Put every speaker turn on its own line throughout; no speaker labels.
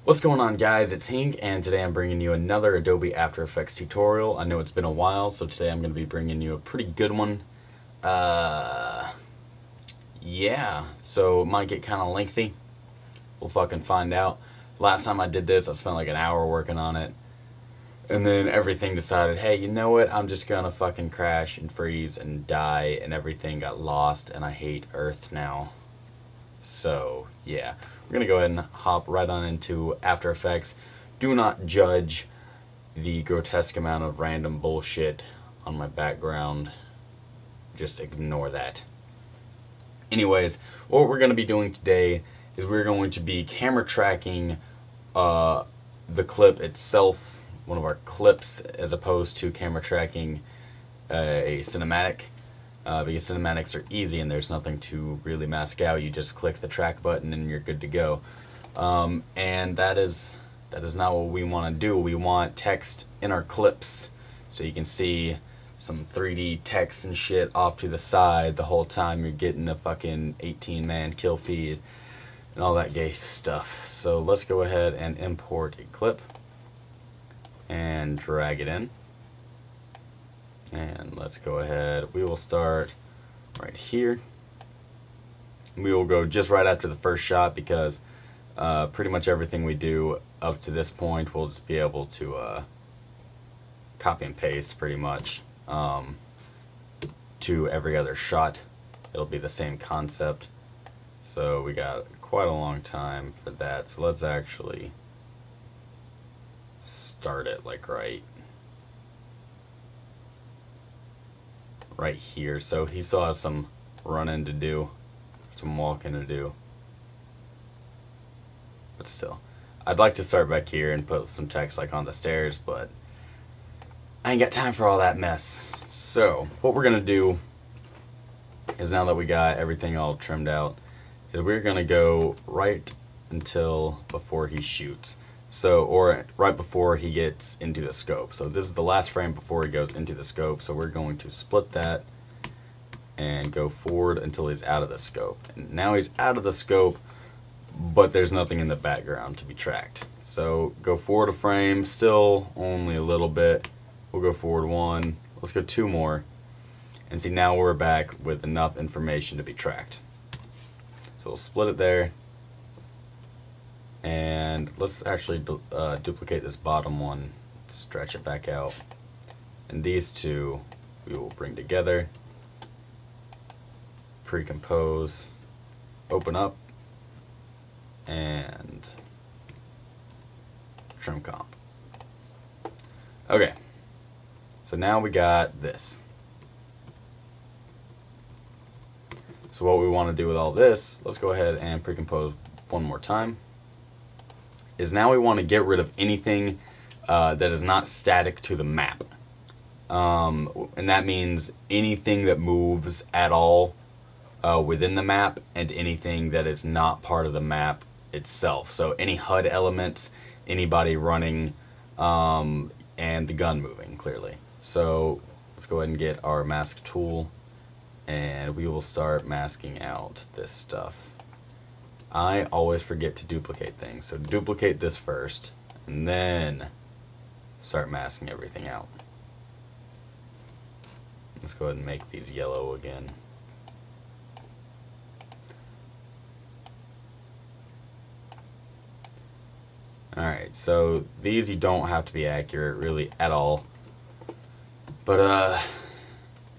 What's going on, guys? It's Hink, and today I'm bringing you another Adobe After Effects tutorial. I know it's been a while, so today I'm going to be bringing you a pretty good one. Yeah, so it might get kind of lengthy. We'll fucking find out. Last time I did this, I spent like an hour working on it. And then everything decided, hey, you know what? I'm just gonna fucking crash and freeze and die, and everything got lost, and I hate Earth now. So, yeah. We're gonna go ahead and hop right on into After Effects. Do not judge the grotesque amount of random bullshit on my background. Just ignore that. Anyways, what we're gonna be doing today is we're going to be camera tracking the clip itself, one of our clips, as opposed to camera tracking a cinematic, because cinematics are easy and there's nothing to really mask out. You just click the track button and you're good to go. And that is not what we want to do. We want text in our clips, so you can see some 3D text and shit off to the side the whole time you're getting a fucking 18-man kill feed and all that gay stuff. So let's go ahead and import a clip and drag it in, and let's go ahead. We will start right here. We will go just right after the first shot, because pretty much everything we do up to this point we'll just be able to copy and paste pretty much to every other shot. It'll be the same concept, so we got quite a long time for that. So let's actually start it like right here. So he still has some running to do, some walking to do, but still I'd like to start back here and put some text like on the stairs, but I ain't got time for all that mess. So what we're gonna do is, now that we got everything all trimmed out, is we're gonna go right until before he shoots. So, or right before he gets into the scope. So this is the last frame before he goes into the scope. So we're going to split that and go forward until he's out of the scope. And now he's out of the scope, but there's nothing in the background to be tracked. So go forward a frame, still only a little bit. We'll go forward one. Let's go two more. And see, now we're back with enough information to be tracked. So we'll split it there. And let's actually duplicate this bottom one, stretch it back out, and these two we will bring together, pre-compose, open up, and trim comp. Okay, so now we got this. So what we want to do with all this, let's go ahead and pre-compose one more time, is now we want to get rid of anything that is not static to the map. And that means anything that moves at all within the map, and anything that is not part of the map itself. So any HUD elements, anybody running, and the gun moving, clearly. So let's go ahead and get our mask tool, and we will start masking out this stuff. I always forget to duplicate things, so duplicate this first, and then start masking everything out. Let's go ahead and make these yellow again. Alright, so these you don't have to be accurate really at all, but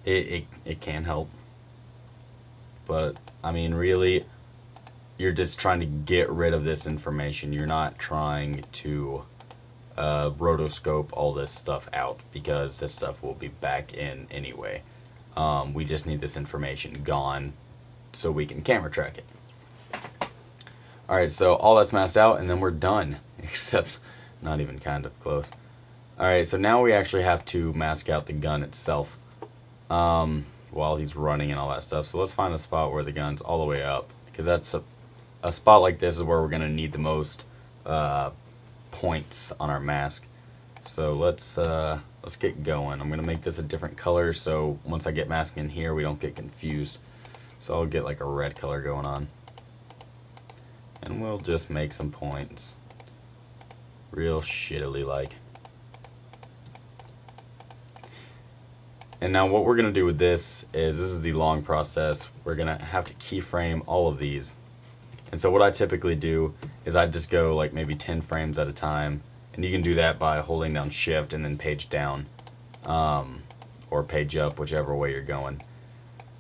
it can help. But I mean, really, you're just trying to get rid of this information. You're not trying to rotoscope all this stuff out, because this stuff will be back in anyway. We just need this information gone so we can camera track it. Alright, so all that's masked out, and then we're done. Except not even kind of close. Alright, so now we actually have to mask out the gun itself while he's running and all that stuff. So let's find a spot where the gun's all the way up, because that's a spot like this is where we're going to need the most points on our mask. So let's get going. I'm going to make this a different color, so once I get mask in here we don't get confused. So I'll get like a red color going on. And we'll just make some points Real shittily like. And now what we're going to do with this is the long process. We're going to have to keyframe all of these. And so what I typically do is I just go like maybe 10 frames at a time. And you can do that by holding down shift and then page down. Or page up, whichever way you're going.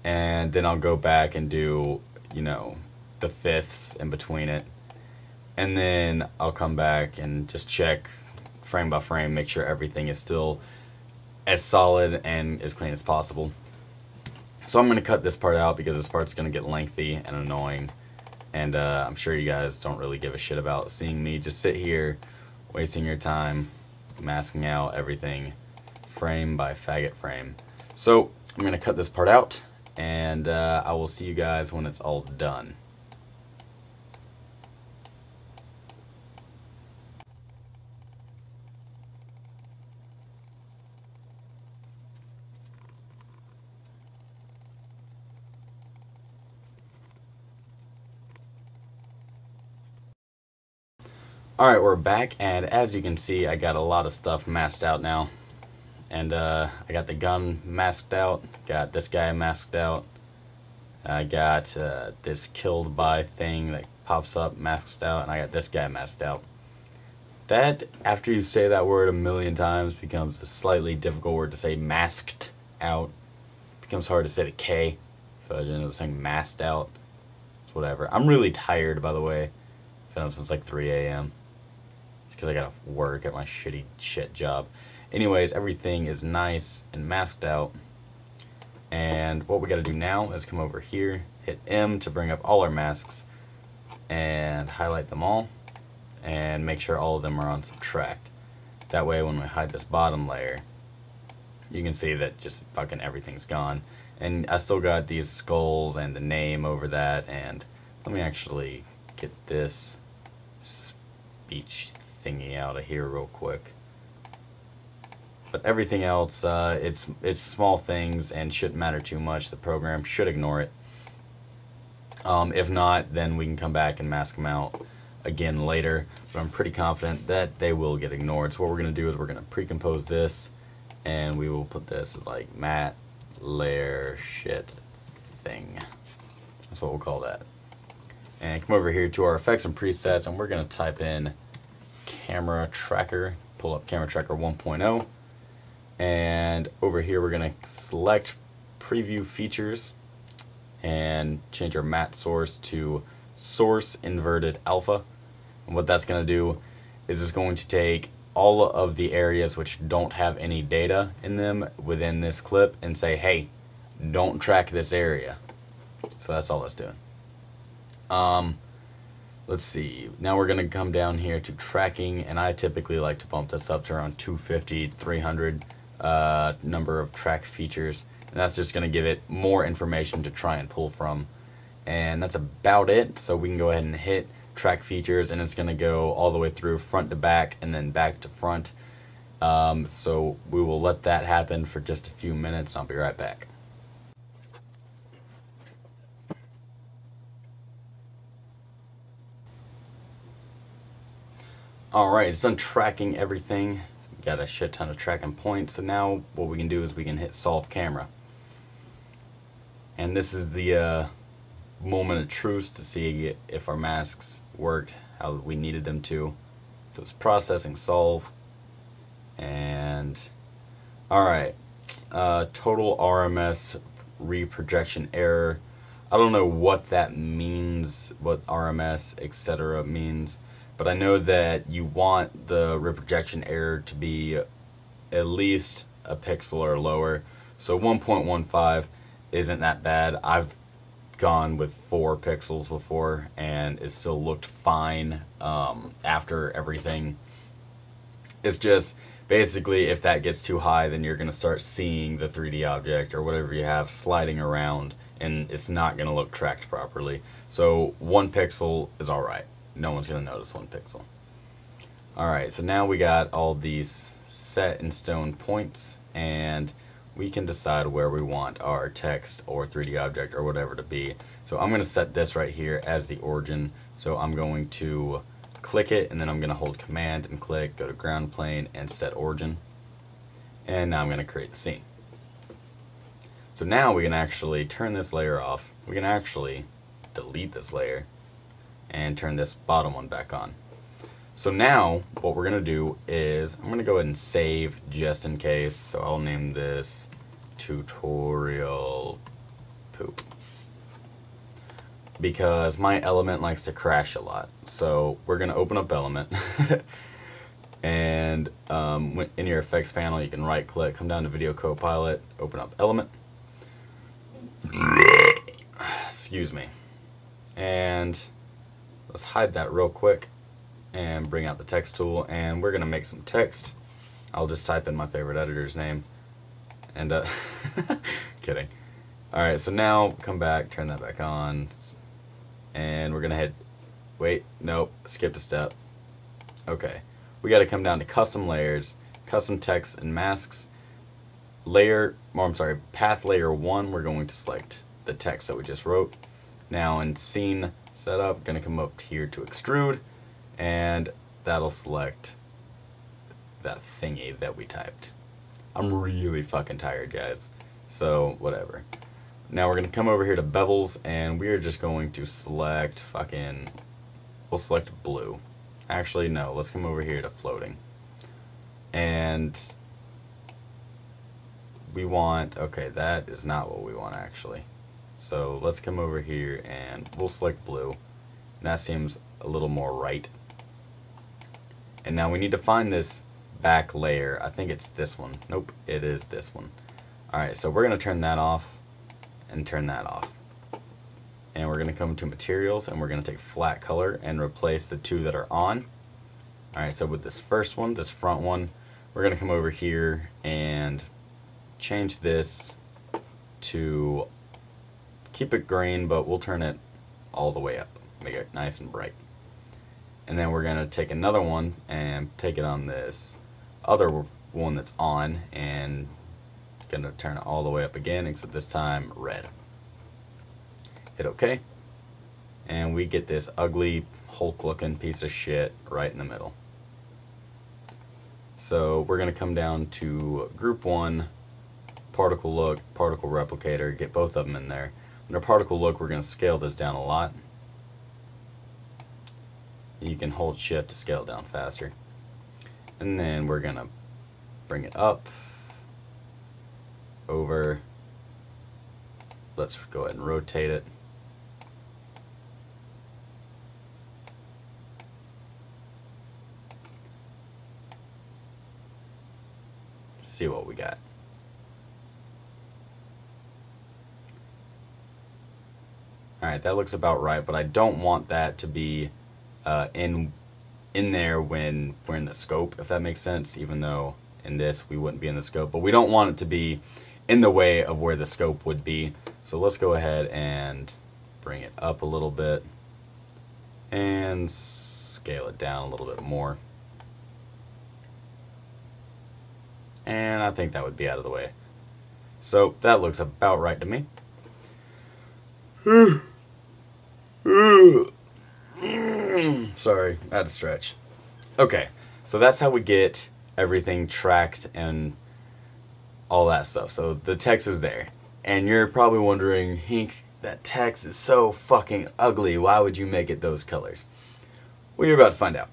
And then I'll go back and do, you know, the fifths in between it. And then I'll come back and just check frame by frame, make sure everything is still as solid and as clean as possible. So I'm going to cut this part out because this part's going to get lengthy and annoying. And I'm sure you guys don't really give a shit about seeing me just sit here wasting your time masking out everything frame by faggot frame. So I'm going to cut this part out, and I will see you guys when it's all done. Alright, we're back, and as you can see, I got a lot of stuff masked out now. And I got the gun masked out, got this guy masked out, I got this killed by thing that pops up masked out, and I got this guy masked out. That, after you say that word a million times, becomes a slightly difficult word to say. Masked out. It becomes hard to say the K, so I ended up saying masked out. It's whatever. I'm really tired, by the way. I've been up since like 3 a.m. It's because I gotta work at my shit job. Anyways, everything is nice and masked out. And what we gotta do now is come over here, hit M to bring up all our masks, and highlight them all, and make sure all of them are on subtract. That way when we hide this bottom layer, you can see that just fucking everything's gone. And I still got these skulls and the name over that, and let me actually get this speech thingy out of here real quick. But everything else, it's small things and shouldn't matter too much. The program should ignore it. If not, then we can come back and mask them out again later. But I'm pretty confident that they will get ignored. So what we're going to do is we're going to pre-compose this, and we will put this as like matte layer shit thing. That's what we'll call that. And come over here to our effects and presets, and we're going to type in camera tracker, pull up camera tracker 1.0, and over here we're going to select preview features and change our matte source to source inverted alpha. And what that's going to do is it's going to take all of the areas which don't have any data in them within this clip and say, hey, don't track this area. So that's all that's doing. Let's see, now we're going to come down here to tracking, and I typically like to bump this up to around 250, 300 number of track features, and that's just going to give it more information to try and pull from. And that's about it, so we can go ahead and hit track features, and it's going to go all the way through front to back and then back to front. So we will let that happen for just a few minutes, and I'll be right back. Alright, it's done tracking everything. We got a shit ton of tracking points, so now what we can do is we can hit solve camera. And this is the moment of truth to see if our masks worked how we needed them to. So it's processing solve. And alright, total RMS reprojection error. I don't know what that means, what RMS etc. means. But I know that you want the reprojection error to be at least a pixel or lower. So 1.15 isn't that bad. I've gone with 4 pixels before, and it still looked fine after everything. It's just basically if that gets too high, then you're going to start seeing the 3D object or whatever you have sliding around, and it's not going to look tracked properly. So 1 pixel is alright. No one's going to notice 1 pixel. Alright, so now we got all these set in stone points, and we can decide where we want our text or 3D object or whatever to be. So I'm going to set this right here as the origin. So I'm going to click it, and then I'm going to hold Command and click, go to ground plane, and set origin. And now I'm going to create the scene. So now we can actually turn this layer off. We can actually delete this layer and turn this bottom one back on. So now what we're going to do is I'm going to go ahead and save just in case. So I'll name this tutorial poop, because my element likes to crash a lot. So we're going to open up element and in your effects panel you can right click, come down to video copilot, open up element, excuse me, and let's hide that real quick and bring out the text tool, and we're going to make some text. I'll just type in my favorite editor's name and kidding. Alright, so now come back, turn that back on, and we're gonna hit, wait, nope, skipped a step. Okay, we gotta come down to custom layers, custom text and masks, path layer 1, we're going to select the text that we just wrote. Now in scene setup, gonna come up here to extrude, and that'll select that thingy that we typed. I'm really fucking tired, guys, so whatever. Now we're going to come over here to bevels, and we're just going to select we'll select blue. Actually, no, let's come over here to floating. And we want, okay, that is not what we want actually. So let's come over here and we'll select blue. And that seems a little more right. And now we need to find this back layer. I think it's this one. Nope, it is this one. Alright, so we're going to turn that off and turn that off. And we're going to come to materials, and we're going to take flat color and replace the two that are on. Alright, so with this first one, this front one, we're going to come over here and change this to, keep it green, but we'll turn it all the way up, make it nice and bright. And then we're going to take another one and take it on this other one that's on, and going to turn it all the way up again, except this time red. Hit OK, and we get this ugly Hulk looking piece of shit right in the middle. So we're going to come down to group 1, particle look, particle replicator, get both of them in there. Under particle look, we're going to scale this down a lot. You can hold shift to scale it down faster. And then we're going to bring it up, over, let's go ahead and rotate it. See what we got. Alright, that looks about right, but I don't want that to be in there when we're in the scope, if that makes sense, even though in this we wouldn't be in the scope, but we don't want it to be in the way of where the scope would be. So let's go ahead and bring it up a little bit and scale it down a little bit more. And I think that would be out of the way. So that looks about right to me. Sorry, I had to stretch. Okay, so that's how we get everything tracked and all that stuff. So the text is there, and you're probably wondering, Hank, that text is so fucking ugly. Why would you make it those colors? Well, you're about to find out.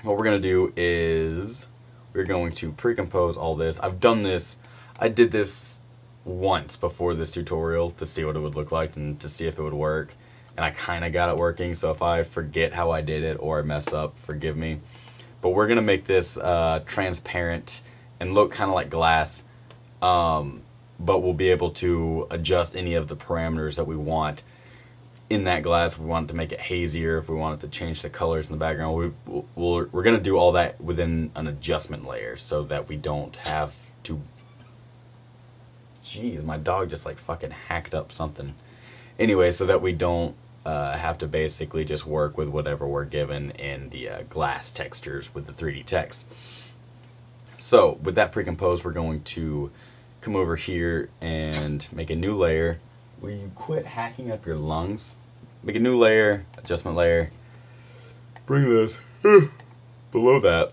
What we're going to do is we're going to pre-compose all this. I've done this. I did this once before this tutorial to see what it would look like and to see if it would work. And I kind of got it working, so if I forget how I did it or I mess up, forgive me. But we're going to make this transparent and look kind of like glass, but we'll be able to adjust any of the parameters that we want in that glass. If we want it to make it hazier, if we want it to change the colors in the background, we're going to do all that within an adjustment layer so that we don't have to... Jeez, my dog just like fucking hacked up something. Anyway, so that we don't have to basically just work with whatever we're given in the glass textures with the 3D text. So with that pre-composed, we're going to come over here and make a new layer. Will you quit hacking up your lungs? Make a new layer, adjustment layer, bring this below that,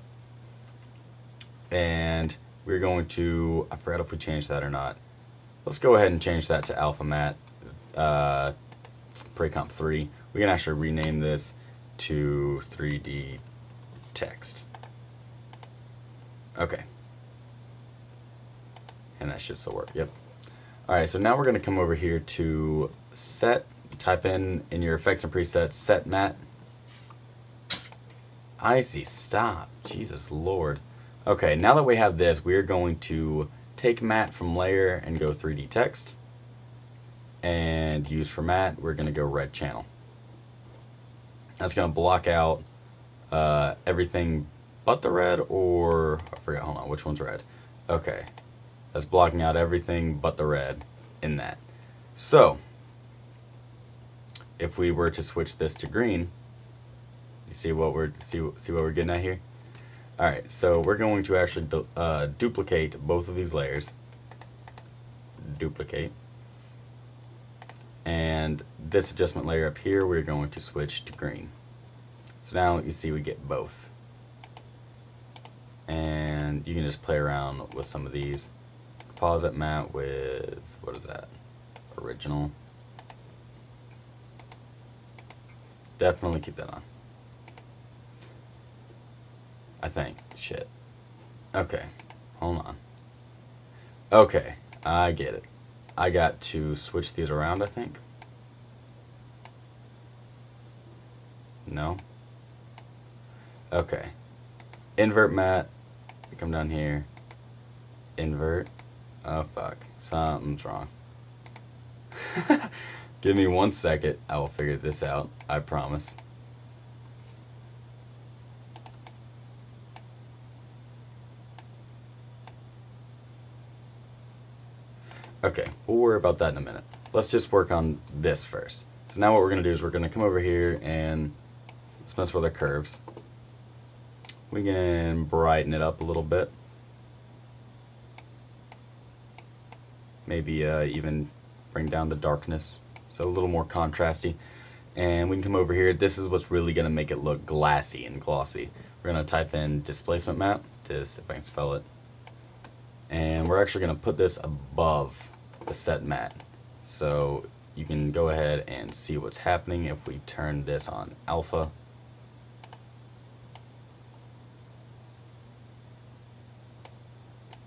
and we're going to, I forgot if we changed that or not. Let's go ahead and change that to Alpha Matte Precomp 3. We can actually rename this to 3D Text. Okay. And that should still work. Yep. Alright, so now we're going to come over here to set, type in your effects and presets, set matte. Icy, stop. Jesus Lord. Okay, now that we have this, we're going to take matte from layer and go 3D text. And use for matte, we're going to go red channel. That's going to block out everything but the red, or I forgot, hold on, which one's red? Okay, that's blocking out everything but the red in that. So, if we were to switch this to green, you see what we're what we're getting at here? Alright, so we're going to actually duplicate both of these layers. Duplicate. And this adjustment layer up here, we're going to switch to green. So now you see we get both. And you can just play around with some of these. Composite matte with, what is that? Original. Definitely keep that on. I think. Shit. Okay. Hold on. Okay. I get it. I got to switch these around, I think. No? Okay. Invert matte. Come down here. Invert. Oh, fuck. Something's wrong. Give me 1 second. I will figure this out. I promise. Okay, we'll worry about that in a minute. Let's just work on this first. So now what we're going to do is we're going to come over here and let's mess with our curves. We can brighten it up a little bit. Maybe even bring down the darkness, so a little more contrasty. And we can come over here. This is what's really going to make it look glassy and glossy. We're going to type in displacement map, if I can spell it. And we're actually going to put this above the set matte. So you can go ahead and see what's happening if we turn this on alpha.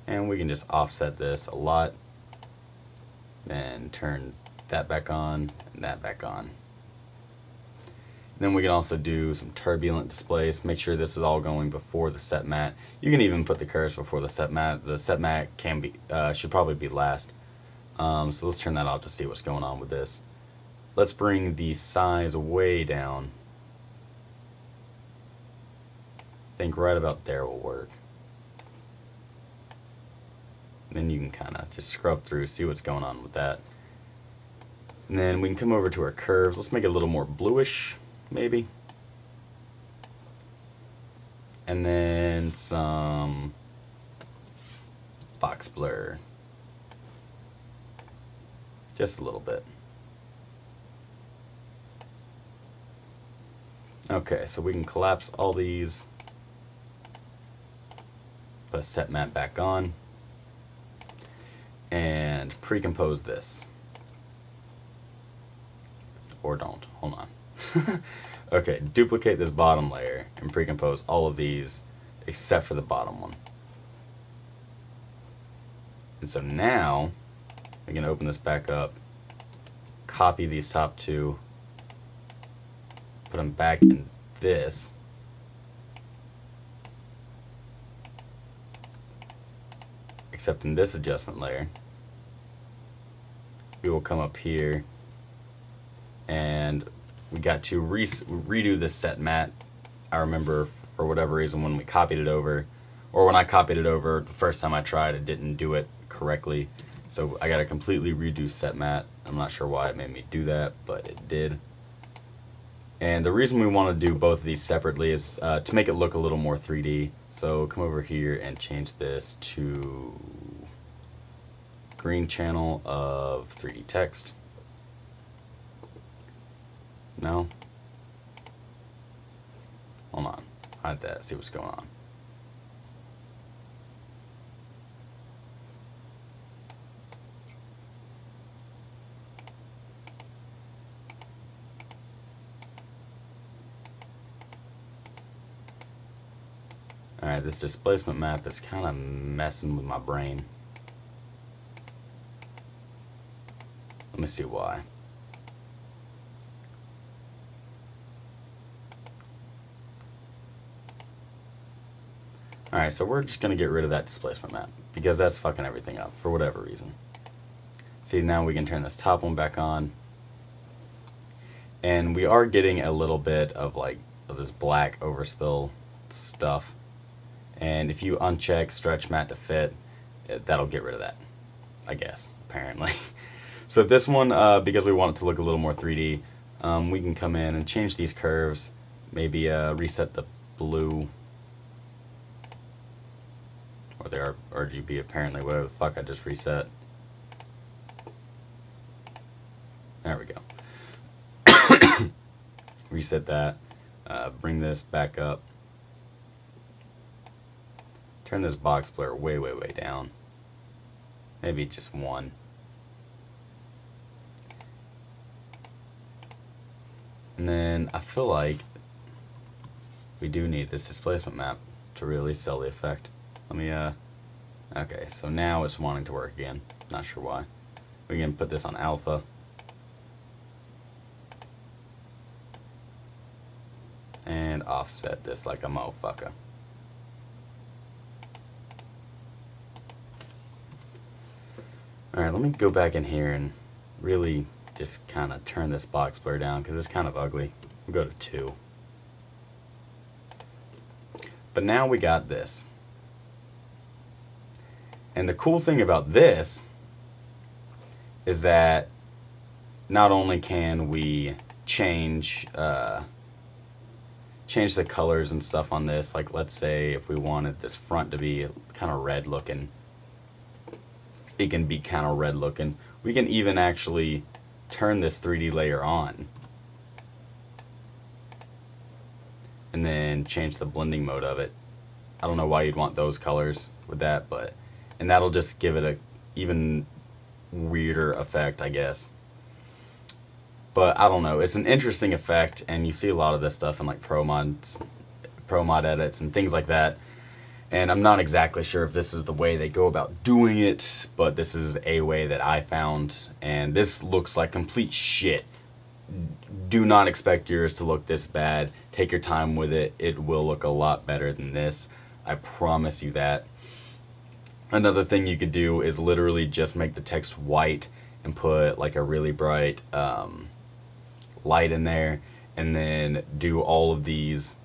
And we can just offset this a lot. Then turn that back on and that back on. Then we can also do some turbulent displace. Make sure this is all going before the set matte. You can even put the curves before the set matte. The set matte can be should probably be last. So let's turn that off to see what's going on with this. Let's bring the size way down. I think right about there will work. Then you can kind of just scrub through, see what's going on with that. And then we can come over to our curves. Let's make it a little more bluish, maybe. And then some box blur. Just a little bit. Okay, so we can collapse all these. Put set matte back on. And pre-compose this. Or don't. Hold on. Okay, duplicate this bottom layer and pre-compose all of these except for the bottom one. And so now we can open this back up, copy these top two, put them back in this. Except in this adjustment layer, we will come up here and we got to redo this set matte. I remember for whatever reason when we copied it over, or when I copied it over the first time I tried, it didn't do it correctly. So I got to completely redo set matte. I'm not sure why it made me do that, but it did. And the reason we want to do both of these separately is to make it look a little more 3D. So come over here and change this to green channel of 3D text. No? Hold on. Hide that. See what's going on. Alright, this displacement map is kind of messing with my brain. Let me see why. Alright, so we're just going to get rid of that displacement map because that's fucking everything up for whatever reason. See, now we can turn this top one back on. And we are getting a little bit of like of this black overspill stuff. And if you uncheck stretch matte to fit, that'll get rid of that, I guess, apparently. So this one, because we want it to look a little more 3D, we can come in and change these curves, maybe reset the blue, or the RGB apparently, whatever the fuck I just reset. There we go. Reset that, bring this back up. Turn this box blur way, way, way down. Maybe just 1. And then I feel like we do need this displacement map to really sell the effect. Let me, okay, so now it's wanting to work again. Not sure why. We can put this on alpha. And offset this like a motherfucker. Alright, let me go back in here and really just kind of turn this box blur down because it's kind of ugly. We'll go to 2. But now we got this. And the cool thing about this is that not only can we change the colors and stuff on this, like let's say if we wanted this front to be kind of red looking, it can be kind of red looking. We can even actually turn this 3D layer on and then change the blending mode of it. I don't know why you'd want those colors with that, but and that'll just give it a even weirder effect, I guess. But I don't know, it's an interesting effect, and you see a lot of this stuff in like pro mod edits and things like that. And I'm not exactly sure if this is the way they go about doing it, but this is a way that I found, and this looks like complete shit. Do not expect yours to look this bad. Take your time with it. It will look a lot better than this. I promise you that. Another thing you could do is literally just make the text white and put like a really bright light in there, and then do all of these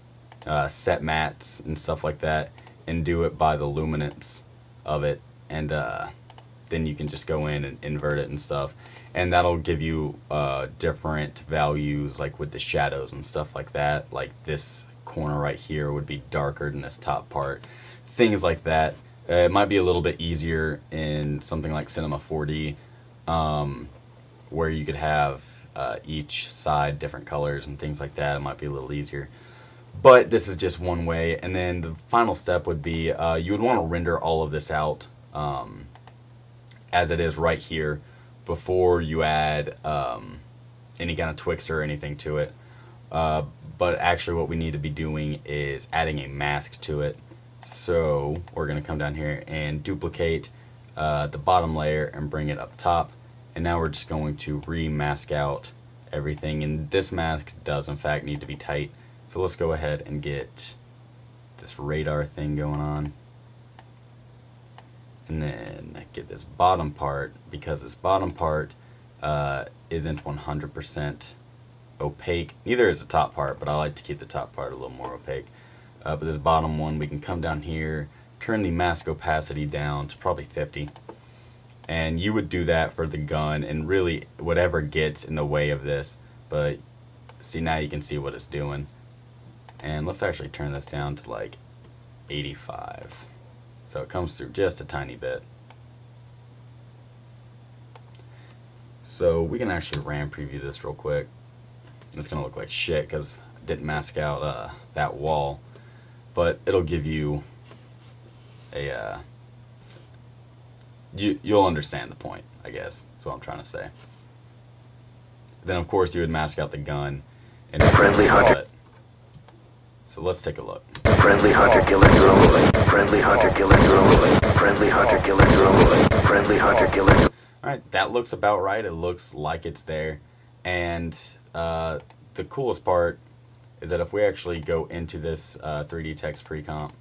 set mattes and stuff like that, and do it by the luminance of it, and then you can just go in and invert it and stuff, and that'll give you different values, like with the shadows and stuff like that. Like this corner right here would be darker than this top part, things like that. It might be a little bit easier in something like Cinema 4D, where you could have each side different colors and things like that. It might be a little easier. But this is just one way, and then the final step would be you would want to render all of this out as it is right here before you add any kind of Twix or anything to it. But actually what we need to be doing is adding a mask to it. So we're going to come down here and duplicate the bottom layer and bring it up top. And now we're just going to re-mask out everything. And this mask does in fact need to be tight. So let's go ahead and get this radar thing going on. And then get this bottom part, because this bottom part isn't 100% opaque. Neither is the top part, but I like to keep the top part a little more opaque. But this bottom one, we can come down here, turn the mask opacity down to probably 50. And you would do that for the gun and really whatever gets in the way of this. But see, now you can see what it's doing. And let's actually turn this down to like 85. So it comes through just a tiny bit. So we can actually RAM preview this real quick. It's going to look like shit because didn't mask out that wall, but it'll give you a you'll understand the point, I guess. That's what I'm trying to say. Then of course you would mask out the gun and
friendly hunter.
So let's take a look.
Friendly hunter killer drone. Friendly hunter killer drone. Friendly hunter killer drone. Friendly hunter killer.
Alright, that looks about right. It looks like it's there. And the coolest part is that if we actually go into this 3D text pre-comp,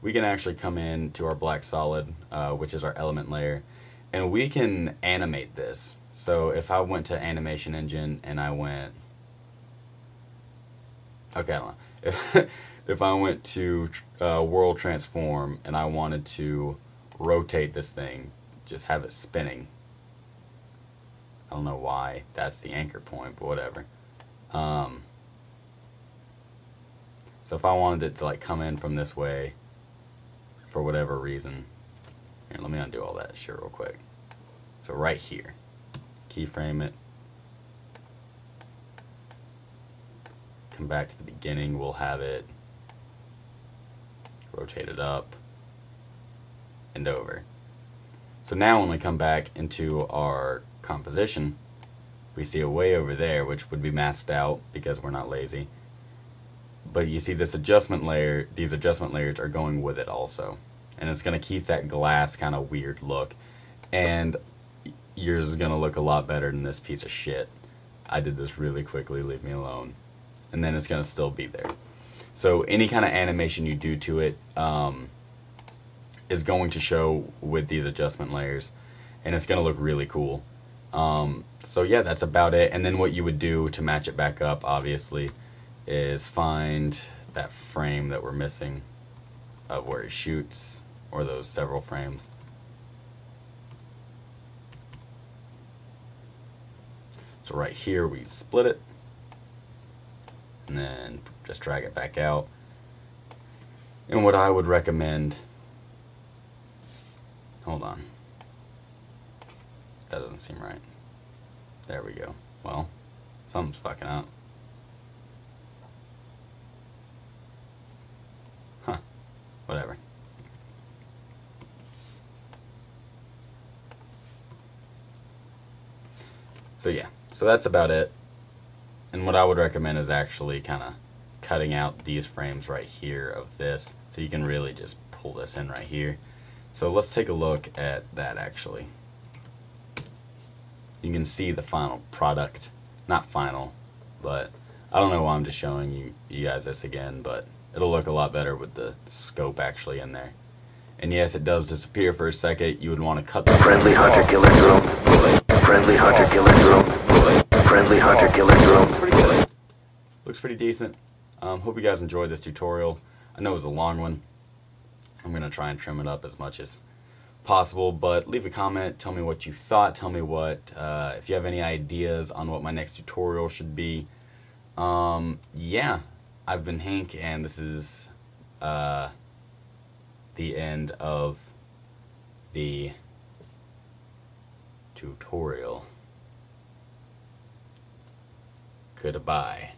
we can actually come in to our black solid, which is our element layer, and we can animate this. So if I went to animation engine and I went, okay, I don't know. If I went to world transform and I wanted to rotate this thing, just have it spinning. I don't know why that's the anchor point, but whatever. So if I wanted it to like come in from this way for whatever reason, here, let me undo all that shit real quick. So right here, keyframe it, come back to the beginning, we'll have it rotate it up and over. So now when we come back into our composition, we see a way over there, which would be masked out because we're not lazy. But you see this adjustment layer, these adjustment layers are going with it also. And it's going to keep that glass kind of weird look. And yours is going to look a lot better than this piece of shit. I did this really quickly, leave me alone. And then it's going to still be there. So any kind of animation you do to it is going to show with these adjustment layers. And it's going to look really cool. So yeah, that's about it. And then what you would do to match it back up, obviously, is find that frame that we're missing of where he shoots, or those several frames. So right here we split it and then just drag it back out. And what I would recommend, hold on, that doesn't seem right. There we go. Well, something's fucking up. Huh. Whatever. So yeah, so that's about it. And what I would recommend is actually kind of cutting out these frames right here of this, so you can really just pull this in right here. So let's take a look at that actually. You can see the final product. Not final, but I don't know why I'm just showing you guys this again, but it'll look a lot better with the scope actually in there. And yes, it does disappear for a second. You would want to cut the
friendly hunter killer drone. Friendly hunter killer drone. Friendly hunter killer drone.
Looks pretty good. Looks pretty decent. Hope you guys enjoyed this tutorial. I know it was a long one. I'm gonna try and trim it up as much as possible, but leave a comment, tell me what you thought, tell me what if you have any ideas on what my next tutorial should be. Yeah, I've been Hank, and this is the end of the tutorial. Goodbye.